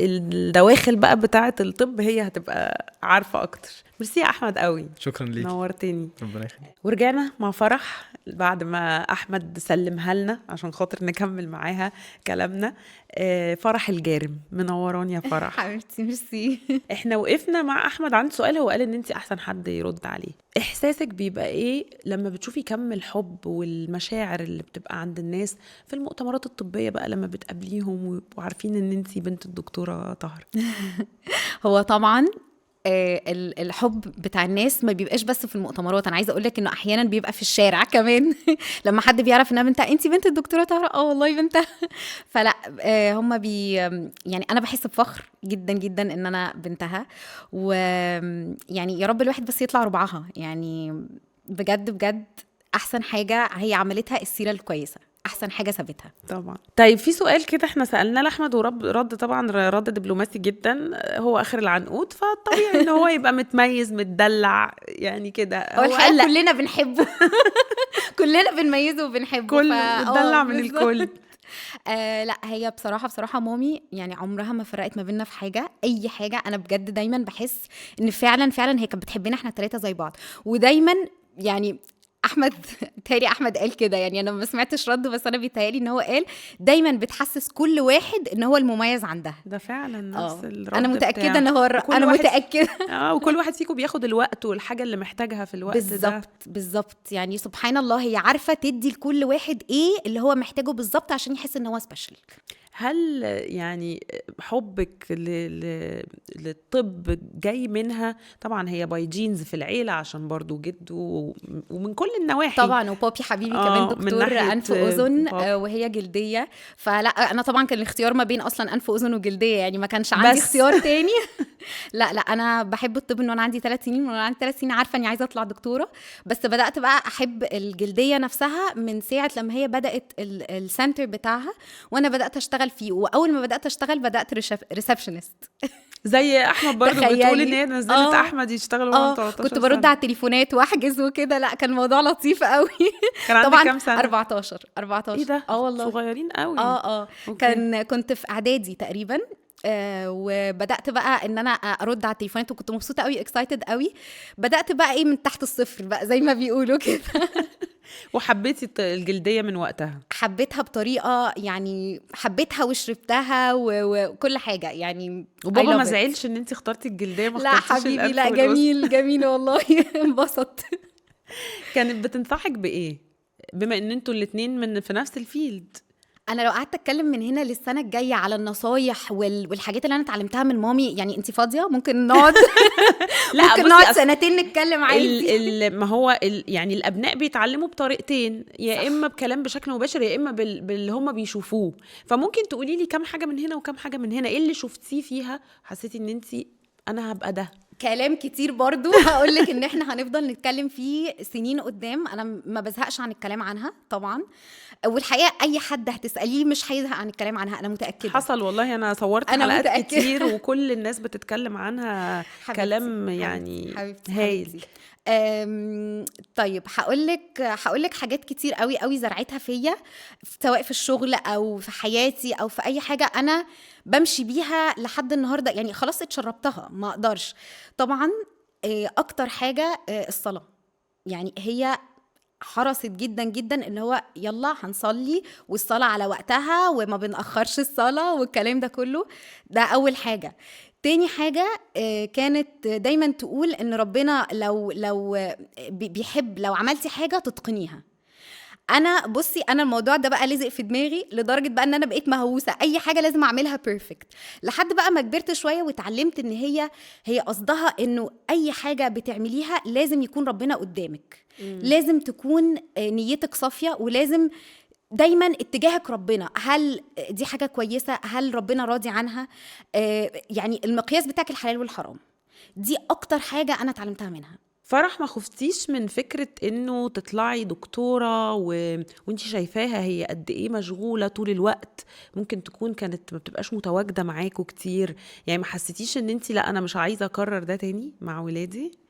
[SPEAKER 1] الدواخل بقى بتاعة الطب، هي هتبقى عارفة اكتر. ميرسي يا احمد قوي،
[SPEAKER 2] شكرا ليك،
[SPEAKER 1] نورتني.
[SPEAKER 2] ربنا يخليك.
[SPEAKER 1] ورجعنا مع فرح بعد ما احمد سلمها لنا عشان خاطر نكمل معاها كلامنا. فرح الجارم، منوراني يا فرح.
[SPEAKER 3] حبيبتي ميرسي.
[SPEAKER 1] احنا وقفنا مع احمد عند سؤال، هو قال ان انت احسن حد يرد عليه. احساسك بيبقى ايه لما بتشوفي كم الحب والمشاعر اللي بتبقى عند الناس في المؤتمرات الطبية بقى، لما بتقابليهم وعارفين ان انت بنت الدكتورة طاهرة؟
[SPEAKER 3] هو طبعا الحب بتاع الناس ما بيبقاش بس في المؤتمرات، انا عايزه اقول لك انه احيانا بيبقى في الشارع كمان. لما حد بيعرف انها بنتها، انت بنت الدكتوره طاهره، والله بنتها. فلا هم يعني انا بحس بفخر جدا جدا ان انا بنتها، ويعني يا رب الواحد بس يطلع ربعها، يعني بجد بجد احسن حاجه هي عملتها السيره الكويسه، احسن حاجه سابتها.
[SPEAKER 1] طبعا. طيب في سؤال كده احنا سالناه لاحمد ورد طبعا رد دبلوماسي جدا، هو اخر العنقود، فطبيعي ان هو يبقى متميز متدلع يعني كده.
[SPEAKER 3] هو الحقيقه كلنا بنحبه. كلنا بنميزه وبنحبه،
[SPEAKER 1] كل متدلع من الكل.
[SPEAKER 3] لا هي بصراحه مامي يعني عمرها ما فرقت ما بيننا في حاجه، اي حاجه. انا بجد دايما بحس ان فعلا هي كانت بتحبنا احنا الثلاثه زي بعض، ودايما يعني احمد قال كده، يعني انا ما سمعتش رده، بس انا بيتهيألي ان هو قال دايما بتحسس كل واحد ان هو المميز عندها.
[SPEAKER 1] ده فعلا نفس الرد.
[SPEAKER 3] انا متاكده ان هو انا متاكده.
[SPEAKER 1] وكل واحد فيكم بياخد الوقت والحاجه اللي محتاجها في الوقت ده.
[SPEAKER 3] بالظبط. يعني سبحان الله هي عارفه تدي لكل واحد ايه اللي هو محتاجه بالظبط عشان يحس ان هو سبيشال.
[SPEAKER 1] هل يعني حبك للطب جاي منها؟ طبعا هي باي جينز في العيلة عشان برضو جد ومن كل النواحي
[SPEAKER 3] طبعا، وبابي حبيبي كمان دكتور أنف وأذن وهي جلدية، فلا أنا طبعا كان الاختيار ما بين أصلا أنف وأذن وجلدية، يعني ما كانش عندي اختيار تاني. لا أنا بحب الطب من وأنا عندي 3 سنين، وأنا عندي 3 سنين عارفة إني عايزة أطلع دكتورة، بس بدأت بقى أحب الجلدية نفسها من ساعة لما هي بدأت السنتر بتاعها، وأنا بدأت أشتغل فيه، وأول ما بدأت أشتغل بدأت ريسبشنست
[SPEAKER 1] زي احمد برضو بتقول ان هي نزلت احمد يشتغل وهو 13
[SPEAKER 3] كنت برد على التليفونات واحجز وكده. لا كان الموضوع لطيف قوي.
[SPEAKER 1] كان عندك كام سنه؟
[SPEAKER 3] 14.
[SPEAKER 1] ايه ده؟
[SPEAKER 3] والله
[SPEAKER 1] صغيرين قوي.
[SPEAKER 3] كنت في اعدادي تقريبا. وبدأت بقى ان انا ارد على التليفونات، وكنت مبسوطه قوي اكسايتد قوي. بدأت بقى ايه من تحت الصفر بقى زي ما بيقولوا كده.
[SPEAKER 1] وحبيتي الجلديه من وقتها؟
[SPEAKER 3] حبيتها بطريقه، يعني حبيتها وشربتها وكل حاجه يعني.
[SPEAKER 1] وبابا
[SPEAKER 3] I
[SPEAKER 1] ما
[SPEAKER 3] love it.
[SPEAKER 1] زعلش ان انت اخترتي الجلديه ما
[SPEAKER 3] لا
[SPEAKER 1] اخترتيش
[SPEAKER 3] حبيبي،
[SPEAKER 1] الأنف
[SPEAKER 3] لا
[SPEAKER 1] والوسط؟
[SPEAKER 3] جميل جميل والله. انبسط.
[SPEAKER 1] كانت بتنصحك بايه بما ان انتوا الاتنين من في نفس الفيلد؟
[SPEAKER 3] انا لو قعدت اتكلم من هنا للسنه الجايه على النصايح والحاجات اللي انا اتعلمتها من مامي، يعني انت فاضيه ممكن نقعد
[SPEAKER 1] لا
[SPEAKER 3] ممكن
[SPEAKER 1] بصي،
[SPEAKER 3] نقعد
[SPEAKER 1] أصل
[SPEAKER 3] سنتين نتكلم عادي.
[SPEAKER 1] ما هو يعني الابناء بيتعلموا بطريقتين، يا
[SPEAKER 3] صح.
[SPEAKER 1] اما بكلام بشكل مباشر يا اما باللي هم بيشوفوه. فممكن تقولي لي كام حاجه من هنا وكام حاجه من هنا، ايه اللي شفتيه فيها حسيتي ان انت انا هبقى ده؟
[SPEAKER 3] كلام كتير برضو هقول لك ان احنا هنفضل نتكلم فيه سنين قدام، انا ما بزهقش عن الكلام عنها طبعا، والحقيقه اي حد هتساليه مش هيزهق عن الكلام عنها، انا متاكده.
[SPEAKER 1] حصل والله، انا صورت
[SPEAKER 3] أنا
[SPEAKER 1] حلقات
[SPEAKER 3] متأكدة.
[SPEAKER 1] كتير وكل الناس بتتكلم عنها
[SPEAKER 3] حبيبتي،
[SPEAKER 1] كلام
[SPEAKER 3] حبيبتي،
[SPEAKER 1] يعني
[SPEAKER 3] حبيبتي،
[SPEAKER 1] هايل.
[SPEAKER 3] حبيبتي. طيب هقول لك حاجات كتير قوي قوي زرعتها فيا، سواء في الشغل او في حياتي او في اي حاجه انا بمشي بيها لحد النهارده، يعني خلاص اتشربتها ما اقدرش. طبعا اكتر حاجه الصلاه، يعني هي حرصت جدا جدا اللي هو يلا هنصلي والصلاة على وقتها وما بنأخرش الصلاة والكلام ده كله. ده أول حاجة. تاني حاجة كانت دايما تقول إن ربنا لو بيحب لو عملتي حاجة تتقنيها. انا بصي، انا الموضوع ده بقى لزق في دماغي لدرجه بقى ان انا بقيت مهووسه، اي حاجه لازم اعملها بيرفكت. لحد بقى ما كبرت شويه واتعلمت ان هي قصدها انه اي حاجه بتعمليها لازم يكون ربنا قدامك، لازم تكون نيتك صافيه، ولازم دايما اتجاهك ربنا. هل دي حاجه كويسه؟ هل ربنا راضي عنها؟ يعني المقياس بتاعك الحلال والحرام. دي اكتر حاجه انا اتعلمتها منها.
[SPEAKER 1] فرح، ما خفتيش من فكرة انه تطلعي دكتورة وانتي شايفاها هي قد ايه مشغولة طول الوقت، ممكن تكون كانت ما بتبقاش متواجدة معاكوا كتير؟ يعني ما حسيتيش ان انتي لا انا مش عايزة اكرر ده تاني مع ولادي؟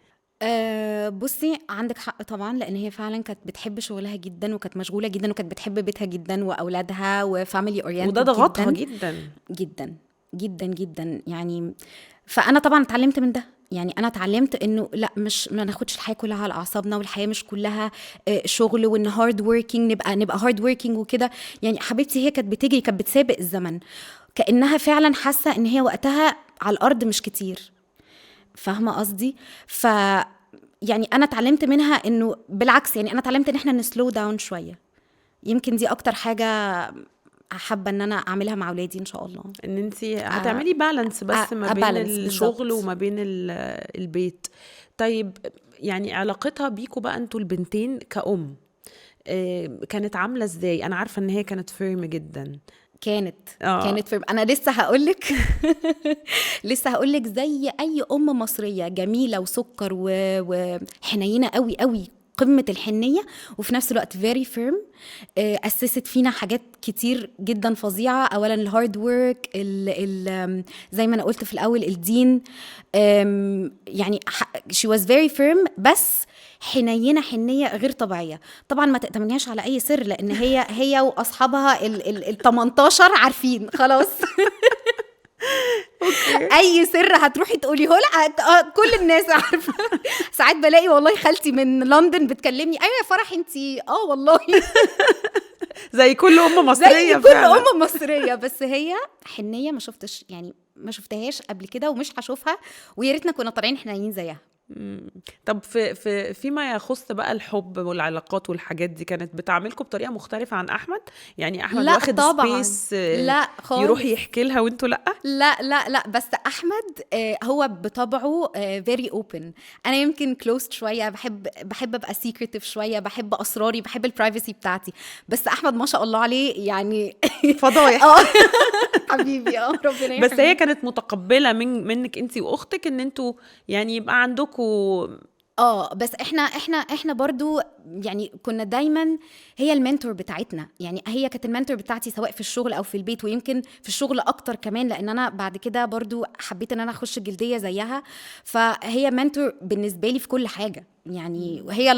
[SPEAKER 3] بصي عندك حق طبعا، لان هي فعلا كانت بتحب شغلها جدا وكانت مشغوله جدا وكانت بتحب بيتها جدا واولادها وفاميلي اورينتد،
[SPEAKER 1] وده ضغطها جدا
[SPEAKER 3] جدا جدا جدا يعني. فانا طبعا اتعلمت من ده، يعني انا اتعلمت انه لا، مش ما ناخدش الحياه كلها على اعصابنا، والحياه مش كلها شغل، وان هارد وركينج نبقى هارد وركينج وكده. يعني حبيبتي هي كانت بتجري، كانت بتسابق الزمن، كانها فعلا حاسه ان هي وقتها على الارض مش كتير. فاهمه قصدي؟ يعني انا اتعلمت منها انه بالعكس، يعني انا اتعلمت ان احنا نسلو داون شويه. يمكن دي اكتر حاجه حابه ان انا اعملها مع اولادي ان شاء الله،
[SPEAKER 1] ان انتي هتعملي بالانس بس ما بين
[SPEAKER 3] بالانس
[SPEAKER 1] الشغل
[SPEAKER 3] بالظبط.
[SPEAKER 1] وما بين البيت. طيب يعني علاقتها بيكوا بقى انتوا البنتين كأم كانت عاملة ازاي؟ انا عارفة ان هي كانت فيرم جدا.
[SPEAKER 3] كانت انا لسه هقولك لسه هقولك زي اي ام مصريه جميله وسكر وحنينه قوي قوي، قمه الحنيه، وفي نفس الوقت very firm. اسست فينا حاجات كتير جدا فظيعه. اولا الهارد ورك، زي ما انا قلت في الاول الدين. يعني she was very firm، بس حنينه حنيه غير طبيعيه. طبعا ما تأتمنيهاش على اي سر، لان هي واصحابها ال 18 عارفين خلاص. اي سر هتروحي تقوليه لها كل الناس عارفه. ساعات بلاقي والله خالتي من لندن بتكلمني، ايوه يا فرح انتي والله
[SPEAKER 1] زي كل ام مصريه
[SPEAKER 3] زي كل
[SPEAKER 1] فعلا.
[SPEAKER 3] ام مصريه، بس هي حنيه ما شفتهاش قبل كده ومش هشوفها، ويا ريتنا كنا طالعين حنينين زيها.
[SPEAKER 1] طب فيما يخص بقى الحب والعلاقات والحاجات دي، كانت بتعاملكم بطريقه مختلفه عن احمد؟ يعني احمد
[SPEAKER 3] لا
[SPEAKER 1] واخد
[SPEAKER 3] طبعاً.
[SPEAKER 1] سبيس
[SPEAKER 3] لا خالص.
[SPEAKER 1] يروح يحكي لها وانتوا لا؟
[SPEAKER 3] لا لا لا، بس احمد هو بطبعه very open. انا يمكن closed شويه، بحب ابقى secretive شويه، بحب اسراري، بحب البرايفسي بتاعتي. بس احمد ما شاء الله عليه يعني
[SPEAKER 1] فضايح.
[SPEAKER 3] حبيبي ربنا
[SPEAKER 1] بس هي
[SPEAKER 3] يحميه.
[SPEAKER 1] كانت متقبله منك انت واختك ان انتوا يعني يبقى عندكم
[SPEAKER 3] بس احنا برضو يعني كنا دايما هي المنتور بتاعتنا. يعني هي كانت المنتور بتاعتي سواء في الشغل او في البيت، ويمكن في الشغل اكتر كمان، لان انا بعد كده برضو حبيت ان انا اخش الجلدية زيها. فهي منتور بالنسبة لي في كل حاجة، يعني وهي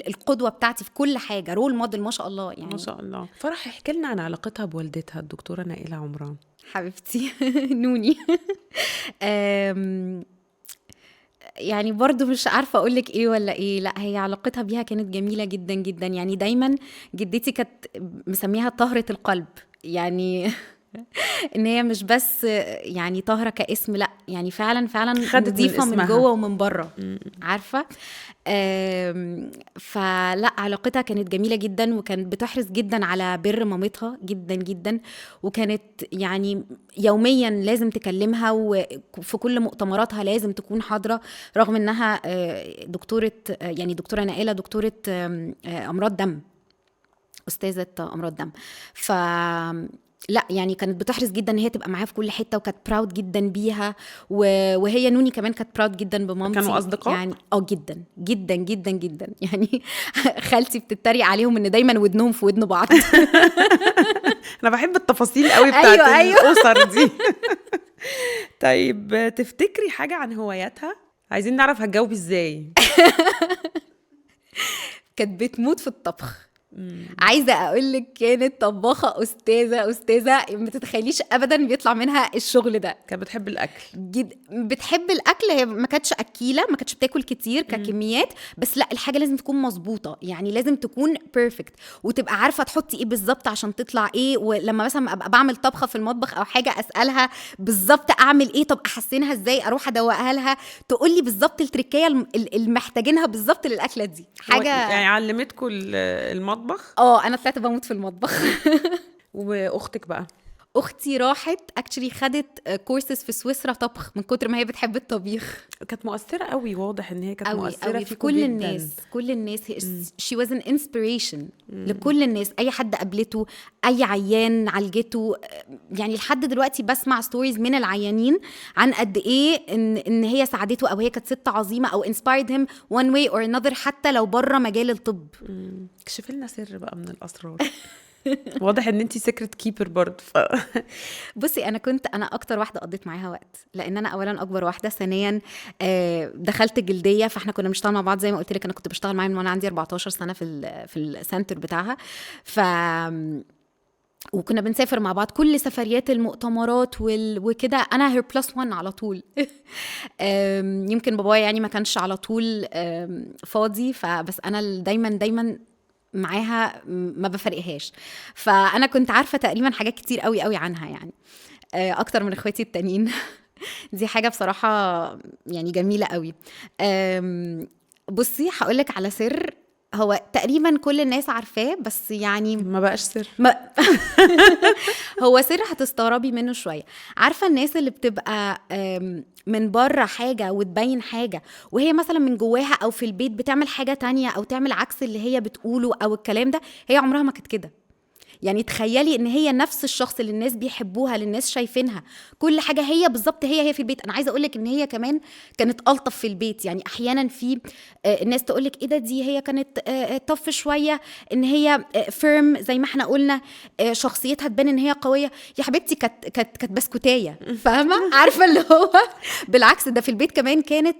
[SPEAKER 3] القدوة بتاعتي في كل حاجة، رول موديل ما شاء الله يعني.
[SPEAKER 1] ما شاء الله. فرح احكي لنا عن علاقتها بوالدتها الدكتورة نائلة عمران.
[SPEAKER 3] حبيبتي نوني. يعني برضو مش عارفة أقولك إيه ولا إيه. لا، هي علاقتها بيها كانت جميلة جدا جدا. يعني دايما جدتي كانت مسميها طهرة القلب، يعني ان هي مش بس يعني طاهرة كاسم، لا يعني فعلا فعلا
[SPEAKER 1] خدت من
[SPEAKER 3] نظيفة من
[SPEAKER 1] اسمها.
[SPEAKER 3] جوه ومن بره، عارفة. فلا، علاقتها كانت جميلة جدا، وكانت بتحرص جدا على بر مامتها جدا جدا، وكانت يعني يوميا لازم تكلمها، وفي كل مؤتمراتها لازم تكون حاضرة، رغم انها دكتورة، يعني دكتورة نائلة، دكتورة امراض دم، استاذة امراض دم. ف لا يعني كانت بتحرص جدا ان هي تبقى معاها في كل حته، وكانت براود جدا بيها، وهي نوني كمان كانت براود جدا بمامتي.
[SPEAKER 1] كانوا أصدقاء؟
[SPEAKER 3] يعني جدا جدا جدا جدا يعني خالتي بتتريق عليهم ان دايما ودنهم في ودن بعض.
[SPEAKER 1] انا بحب التفاصيل قوي بتاعت
[SPEAKER 3] أيوة.
[SPEAKER 1] الاسر دي. طيب تفتكري حاجه عن هواياتها؟ عايزين نعرف هتجاوبي ازاي.
[SPEAKER 3] كانت بتموت في الطبخ. عايزه اقول لك كانت طباخه استاذه، ما تتخيليش ابدا بيطلع منها الشغل ده.
[SPEAKER 1] كانت بتحب الاكل
[SPEAKER 3] بتحب الاكل. هي ما كانتش اكيله، ما كانتش بتاكل كتير ككميات، بس لا، الحاجه لازم تكون مظبوطه، يعني لازم تكون بيرفكت، وتبقى عارفه تحطي ايه بالظبط عشان تطلع ايه. ولما مثلا ابقى بعمل طبخه في المطبخ او حاجه، اسالها بالظبط اعمل ايه، طب احسنها ازاي، اروح ادوقها لها، تقول لي بالظبط التركيه اللي محتاجينها بالظبط للاكله دي. حاجه
[SPEAKER 1] يعني علمتكم المطبخ؟
[SPEAKER 3] انا طلعت بموت في المطبخ.
[SPEAKER 1] واختك بقى؟
[SPEAKER 3] اختي راحت اكشلي خدت كورسز في سويسرا طبخ، من كتر ما هي بتحب الطبيخ.
[SPEAKER 1] كانت مؤثره قوي، واضح ان هي كانت
[SPEAKER 3] قوي
[SPEAKER 1] مؤثره
[SPEAKER 3] قوي
[SPEAKER 1] في
[SPEAKER 3] كل الناس. كل الناس she was an inspiration لكل الناس. اي حد قابلته، اي عيان عالجته. يعني لحد دلوقتي بسمع ستوريز من العيانين عن قد ايه ان هي ساعدته، او هي كانت ست عظيمه، او inspired him one way or another، حتى لو بره مجال الطب.
[SPEAKER 1] اكشفي لنا سر بقى من الاسرار. واضح ان انتي سيكريت كيبر برضه.
[SPEAKER 3] بصي، انا اكتر واحده قضيت معاها وقت، لان انا اولا اكبر واحده، ثانيا دخلت الجلديه، فاحنا كنا بنشتغل مع بعض. زي ما قلت لك، انا كنت بشتغل معاها من وانا عندي 14 سنه في السنتر بتاعها. وكنا بنسافر مع بعض كل سفريات المؤتمرات وكده. انا هير بلس 1 على طول. يمكن بابايا يعني ما كانش على طول فاضي، فبس انا دايما معاها، ما بفرقهاش. فانا كنت عارفه تقريبا حاجات كتير قوي قوي عنها، يعني اكتر من اخواتي التانيين. دي حاجه بصراحه يعني جميله قوي. بصي، هقولك على سر هو تقريبا كل الناس عارفاه، بس يعني
[SPEAKER 1] ما بقاش سر.
[SPEAKER 3] هو سر هتستغربي منه شويه. عارفه الناس اللي بتبقى من بره حاجه وتبين حاجه، وهي مثلا من جواها او في البيت بتعمل حاجه تانية، او تعمل عكس اللي هي بتقوله او الكلام ده، هي عمرها ما كانت كده. يعني تخيلي ان هي نفس الشخص اللي الناس بيحبوها، اللي الناس شايفينها كل حاجه هي بالظبط، هي في البيت. انا عايزه اقولك ان هي كمان كانت الطف في البيت. يعني احيانا في الناس تقولك ايه ده، دي هي كانت طف شويه، ان هي فيرم زي ما احنا قلنا، شخصيتها تبان ان هي قويه. يا حبيبتي، كانت بسكوتيه، فاهمه؟ عارفه اللي هو بالعكس، ده في البيت كمان كانت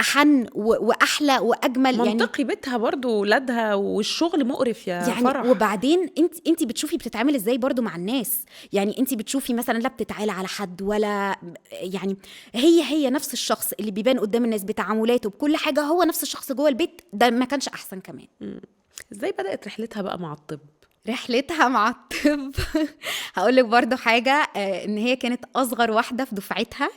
[SPEAKER 3] احن واحلى واجمل.
[SPEAKER 1] منطقي، يعني بيتها برضو ولادها والشغل مقرف يا
[SPEAKER 3] يعني
[SPEAKER 1] فرح.
[SPEAKER 3] وبعدين انت بتشوفي بتتعامل ازاي برضو مع الناس. يعني انت بتشوفي مثلا لا بتتعالى على حد، ولا يعني هي نفس الشخص اللي بيبان قدام الناس بتعاملاته بكل حاجه، هو نفس الشخص جوه البيت. ده ما كانش احسن كمان.
[SPEAKER 1] ازاي بدأت رحلتها بقى مع الطب؟
[SPEAKER 3] رحلتها مع الطب هقولك برضو حاجه، ان هي كانت اصغر واحده في دفعتها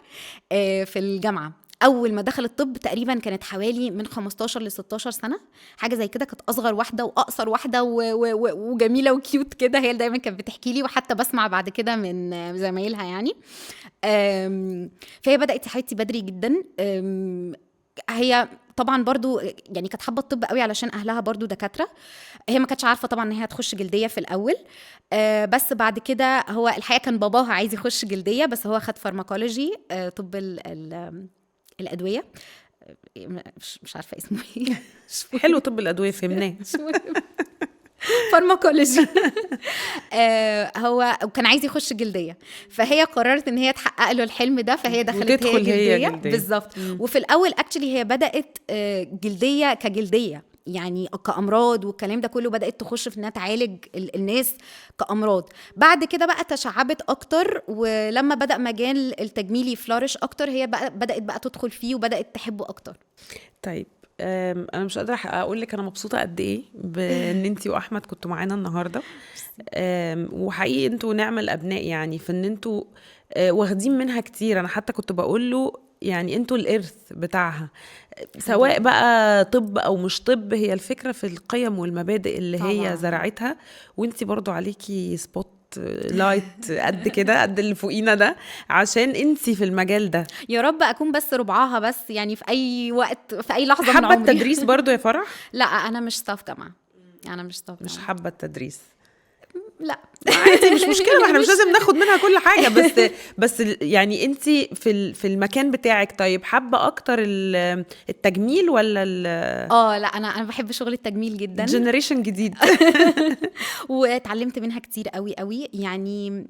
[SPEAKER 3] في الجامعه. اول ما دخلت الطب تقريبا كانت حوالي من 15 ل 16 سنه، حاجه زي كده. كانت اصغر واحده واقصر واحده وجميله وكيوت كده. هي دايما كانت بتحكي لي، وحتى بسمع بعد كده من زمايلها يعني. فهي بدات حياتي بدري جدا. هي طبعا برضو يعني كانت حابه الطب قوي علشان اهلها برضو دكاتره. هي ما كانتش عارفه طبعا ان هي هتخش جلديه في الاول، بس بعد كده هو الحقيقه كان باباها عايز يخش جلديه، بس هو خد فارماكولوجي، طب الادويه. مش عارفه اسمه ايه.
[SPEAKER 1] حلو، طب الادويه فهمناه.
[SPEAKER 3] فارماكولوجي. هو كان عايز يخش جلديه، فهي قررت ان هي تحقق له الحلم ده، فهي دخلت هي جلديه بالظبط. وفي الاول اكشلي هي بدات جلديه كجلديه، يعني كأمراض والكلام ده كله، بدأت تخش في انها تعالج الناس كأمراض. بعد كده بقى تشعبت اكتر، ولما بدأ مجال التجميل يفلارش اكتر، هي بقى بدأت بقى تدخل فيه وبدأت تحبه اكتر.
[SPEAKER 1] طيب انا مش قادره اقول لك انا مبسوطه قد ايه بان انتي واحمد كنتوا معانا النهارده. وحقيقي انتوا نعم الابناء، يعني في ان انتوا واخدين منها كتير. انا حتى كنت بقول له يعني انتوا الارث بتاعها، سواء بقى طب او مش طب، هي الفكره في القيم والمبادئ اللي
[SPEAKER 3] طبعاً.
[SPEAKER 1] هي زرعتها. وانتي برضو عليكي سبوت لايت قد كده، قد اللي فوقينا ده، عشان انتي في المجال ده.
[SPEAKER 3] يا رب اكون بس ربعها، بس يعني في اي وقت، في اي لحظه من
[SPEAKER 1] حابه
[SPEAKER 3] عمري.
[SPEAKER 1] التدريس برضو يا فرح؟
[SPEAKER 3] لا انا مش ستاف جامعه، انا مش ستاف
[SPEAKER 1] مش
[SPEAKER 3] جامعه.
[SPEAKER 1] حابه التدريس؟
[SPEAKER 3] لا
[SPEAKER 1] عادي، مش مشكله، ما احنا مش لازم ناخد منها كل حاجه. بس يعني انت في المكان بتاعك، طيب حابه اكتر التجميل ولا
[SPEAKER 3] لا انا بحب شغل التجميل جدا،
[SPEAKER 1] الجنريشن جديد؟
[SPEAKER 3] واتعلمت منها كتير قوي قوي. يعني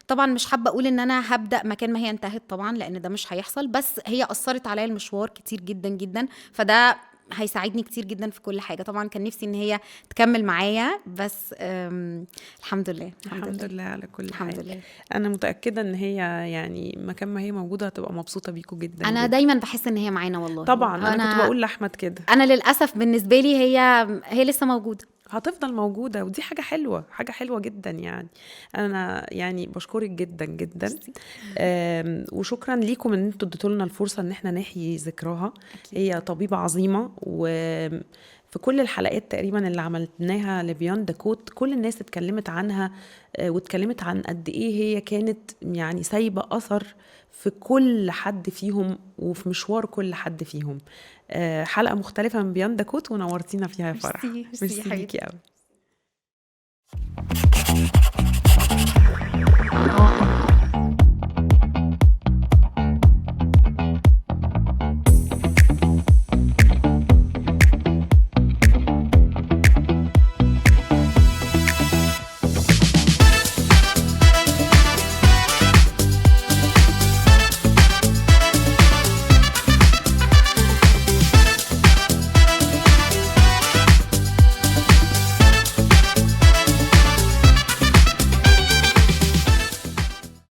[SPEAKER 3] طبعا مش حابه اقول ان انا هبدا مكان ما هي انتهت طبعا، لان ده مش هيحصل، بس هي اثرت عليا المشوار كتير جدا جدا، فده هيساعدني كتير جدا في كل حاجه. طبعا كان نفسي ان هي تكمل معايا، بس الحمد لله
[SPEAKER 1] الحمد لله على كل
[SPEAKER 3] الحمد
[SPEAKER 1] حال.
[SPEAKER 3] لله.
[SPEAKER 1] انا متاكده ان هي يعني مكان ما هي موجوده هتبقى مبسوطه بيكوا جدا
[SPEAKER 3] انا
[SPEAKER 1] جدا.
[SPEAKER 3] دايما بحس ان هي معانا والله.
[SPEAKER 1] طبعا انا كنت بقول لاحمد كده،
[SPEAKER 3] انا للاسف بالنسبه لي هي لسه موجوده،
[SPEAKER 1] هتفضل موجودة، ودي حاجة حلوة، حاجة حلوة جدا. يعني أنا يعني بشكرك جدا جدا. وشكرا ليكم إن انتوا اديتوا لنا الفرصة إن احنا نحيي ذكراها. هي طبيبة عظيمة، وفي كل الحلقات تقريبا اللي عملناها لبيوند كوت كل الناس اتكلمت عنها، واتكلمت عن قد إيه هي كانت يعني سايبة أثر في كل حد فيهم وفي مشوار كل حد فيهم. حلقة مختلفة من بيوند كوت ونورتينا فيها يا فرح.
[SPEAKER 3] ميرسي
[SPEAKER 1] ميرسي
[SPEAKER 3] حبيبتي.
[SPEAKER 1] ليكي قوي.